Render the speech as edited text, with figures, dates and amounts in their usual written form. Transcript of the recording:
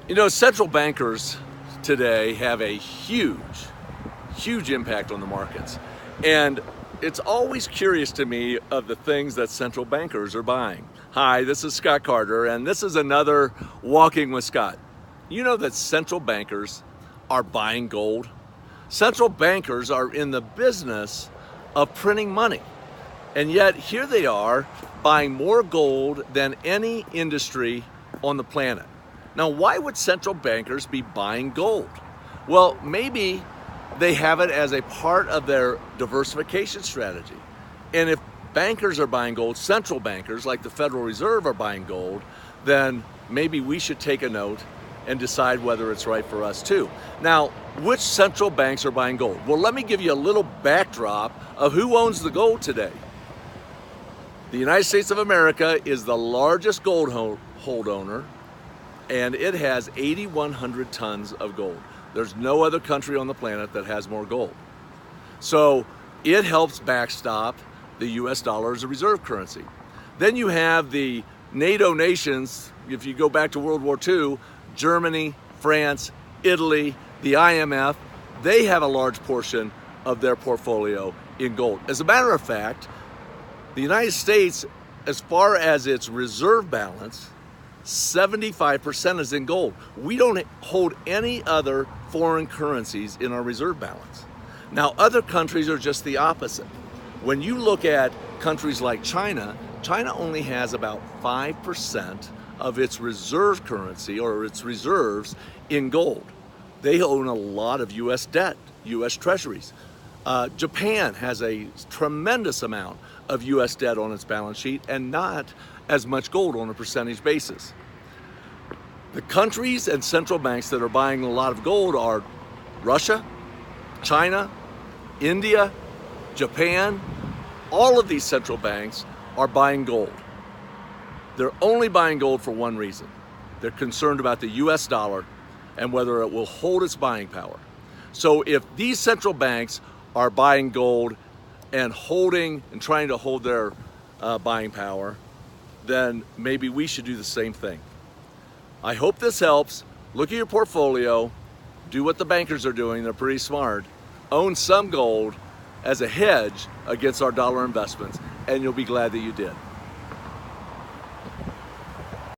You know, central bankers today have a huge impact on the markets. And it's always curious to me of the things that central bankers are buying. Hi, this is Scott Carter, and this is another Walking with Scott. You know that central bankers are buying gold? Central bankers are in the business of printing money. And yet here they are buying more gold than any industry on the planet. Now, why would central bankers be buying gold? Well, maybe they have it as a part of their diversification strategy. And if bankers are buying gold, central bankers like the Federal Reserve are buying gold, then maybe we should take a note and decide whether it's right for us too. Now, which central banks are buying gold? Well, let me give you a little backdrop of who owns the gold today. The United States of America is the largest gold hold owner, and it has 8,100 tons of gold. There's no other country on the planet that has more gold. So it helps backstop the US dollar as a reserve currency. Then you have the NATO nations. If you go back to World War II, Germany, France, Italy, the IMF, they have a large portion of their portfolio in gold. As a matter of fact, the United States, as far as its reserve balance, 75% is in gold. We don't hold any other foreign currencies in our reserve balance. Now, other countries are just the opposite. When you look at countries like China, China only has about 5% of its reserve currency or its reserves in gold. They own a lot of US debt, US treasuries. Japan has a tremendous amount of US debt on its balance sheet and not as much gold on a percentage basis. The countries and central banks that are buying a lot of gold are Russia, China, India, Japan. All of these central banks are buying gold. They're only buying gold for one reason. They're concerned about the US dollar and whether it will hold its buying power. So if these central banks are buying gold and trying to hold their buying power, then maybe we should do the same thing. I hope this helps. Look at your portfolio, do what the bankers are doing, they're pretty smart. Own some gold as a hedge against our dollar investments, and you'll be glad that you did.